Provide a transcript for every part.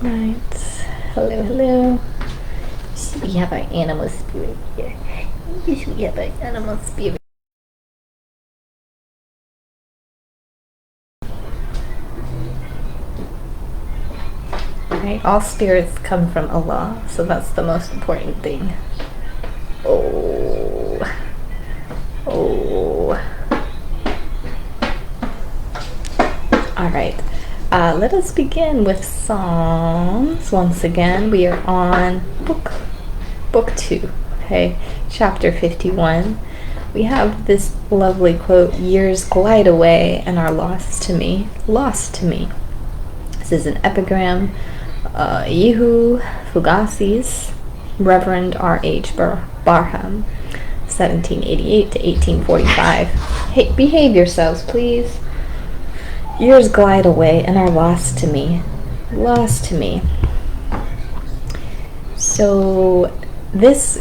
Right. Hello, hello. So we have our animal spirit here. Yes, we have our animal spirit. Right. All spirits come from Allah, so that's the most important thing. Oh. All right. Let us begin with Psalms. Once again, we are on book 2, okay, chapter 51. We have this lovely quote, "Years glide away and are lost to me, lost to me." This is an epigram, Eheu, Fugaces, Revd R.H. Barham, 1788 to 1845. Hey, behave yourselves, please. Years glide away and are lost to me. Lost to me. So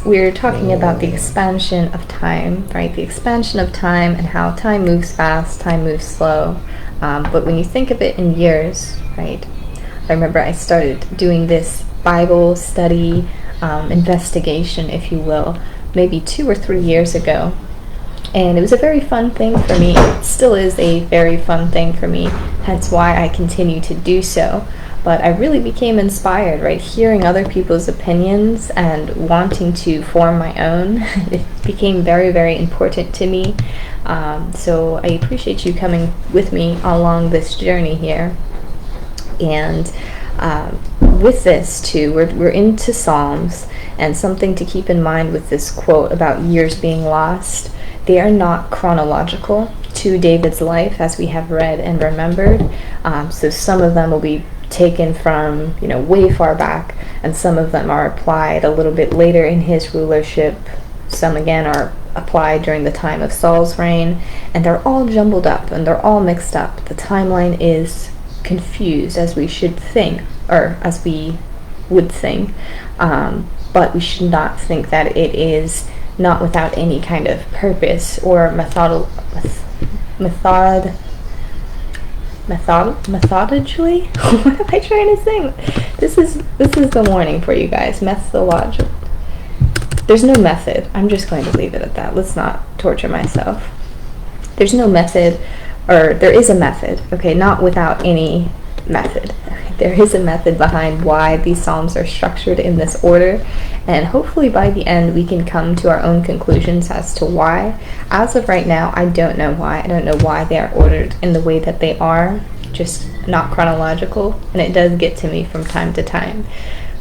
we're talking about the expansion of time, right? The expansion of time and how time moves fast, time moves slow. But when you think of it in years, right? I remember I started doing this Bible study investigation, if you will, maybe 2 or 3 years ago. And it was a very fun thing for me. It still is a very fun thing for me, hence why I continue to do so. But I really became inspired, right? Hearing other people's opinions and wanting to form my own. It became very, very important to me. So I appreciate you coming with me along this journey here. And with this too, we're into Psalms, and something to keep in mind with this quote about years being lost. They are not chronological to David's life, as we have read and remembered. So some of them will be taken from, way far back, and some of them are applied a little bit later in his rulership. Some again are applied during the time of Saul's reign, and they're all jumbled up and they're all mixed up. The timeline is confused, as we should think, or as we would think, but we should not think that it is not without any kind of purpose or methodology. What am I trying to say? This is the warning for you guys. Methodology. There's no method. I'm just going to leave it at that. Let's not torture myself. There's no method, or there is a method, okay, not without any method. There is a method behind why these psalms are structured in this order, and hopefully by the end we can come to our own conclusions as to why. As of right now, I don't know why. I don't know why they are ordered in the way that they are, just not chronological, and it does get to me from time to time.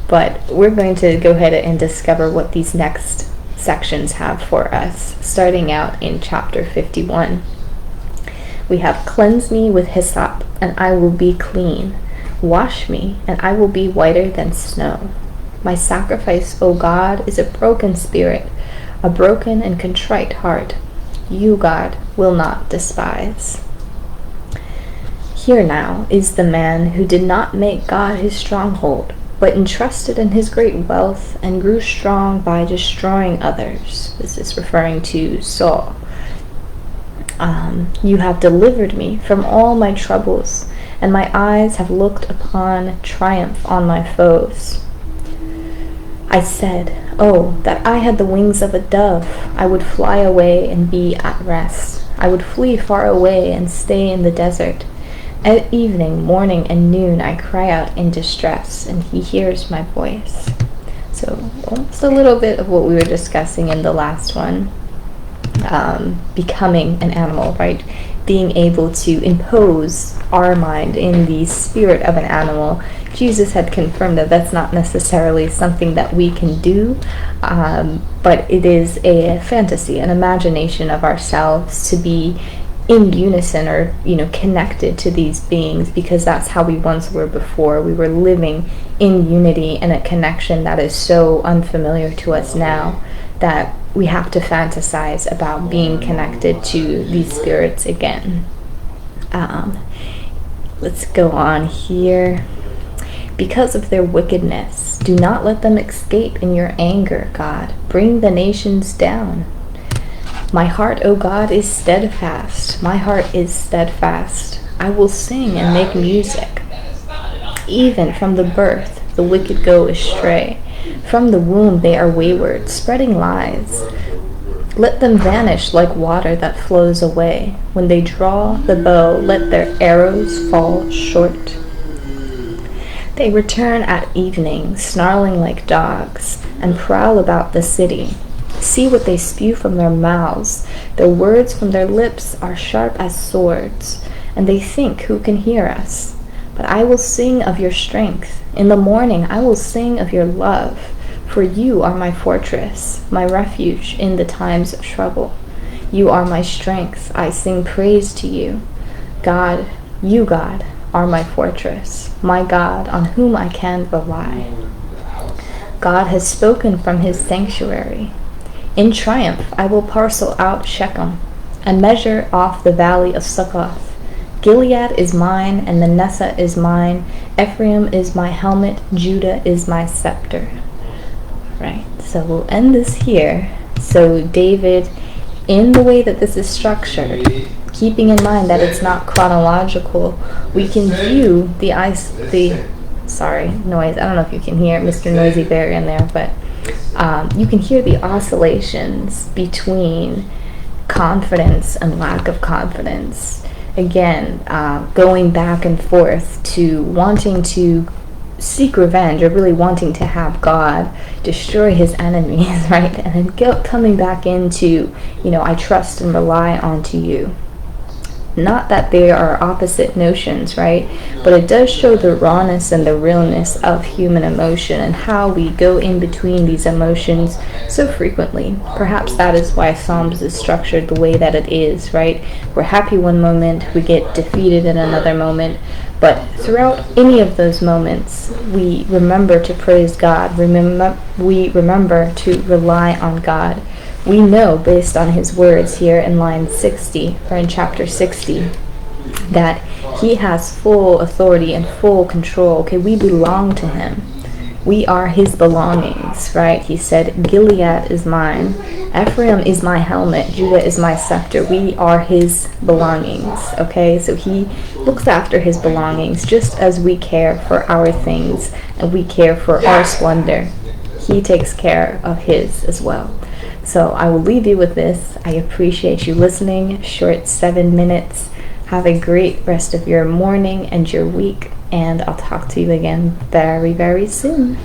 But we're going to go ahead and discover what these next sections have for us, starting out in chapter 51. We have, "Cleanse me with hyssop, and I will be clean. Wash me, and I will be whiter than snow. My sacrifice, O God, is a broken spirit, a broken and contrite heart. You, God, will not despise." Here now is the man who did not make God his stronghold, but entrusted in his great wealth and grew strong by destroying others. This is referring to Saul. "You have delivered me from all my troubles, and my eyes have looked upon triumph on my foes. I said, oh, that I had the wings of a dove. I would fly away and be at rest. I would flee far away and stay in the desert. At evening, morning, and noon I cry out in distress, and he hears my voice." So almost a little bit of what we were discussing in the last one. Becoming an animal, right? Being able to impose our mind in the spirit of an animal. Jesus had confirmed that that's not necessarily something that we can do, but it is a fantasy, an imagination of ourselves to be in unison, or connected to these beings, because that's how we once were before. We were living in unity and a connection that is so unfamiliar to us now that we have to fantasize about being connected to these spirits again. Let's go on here. "Because of their wickedness, do not let them escape in your anger, God. Bring the nations down. My heart, O God, is steadfast. My heart is steadfast. I will sing and make music. Even from the birth, the wicked go astray. From the womb they are wayward, spreading lies. Let them vanish like water that flows away. When they draw the bow, let their arrows fall short. They return at evening, snarling like dogs, and prowl about the city. See what they spew from their mouths. Their words from their lips are sharp as swords, and they think, who can hear us? But I will sing of your strength. In the morning I will sing of your love, for you are my fortress, my refuge in the times of trouble. You are my strength. I sing praise to you. God, you, God, are my fortress, my God, on whom I can rely. God has spoken from his sanctuary. In triumph I will parcel out Shechem, and measure off the valley of Succoth. Gilead is mine, and Manasseh is mine. Ephraim is my helmet. Judah is my scepter. Right, so we'll end this here. So David, in the way that this is structured, keeping in mind that it's not chronological, we can view sorry, noise. I don't know if you can hear Mr. Noisy Bear in there, but you can hear the oscillations between confidence and lack of confidence. Again, going back and forth to wanting to seek revenge, or really wanting to have God destroy his enemies, right? And then coming back into, I trust and rely onto you. Not that they are opposite notions, right? But it does show the rawness and the realness of human emotion and how we go in between these emotions so frequently. Perhaps that is why Psalms is structured the way that it is, right? We're happy one moment, we get defeated in another moment. But throughout any of those moments, we remember to praise God. We remember to rely on God. We know, based on his words here in line 60, or in chapter 60, that he has full authority and full control. Okay, we belong to him. We are his belongings, right? He said, Gilead is mine. Ephraim is my helmet. Judah is my scepter. We are his belongings, okay? So he looks after his belongings just as we care for our things and we care for our splendor. He takes care of his as well. So I will leave you with this. I appreciate you listening. Short 7 minutes. Have a great rest of your morning and your week. And I'll talk to you again very, very soon.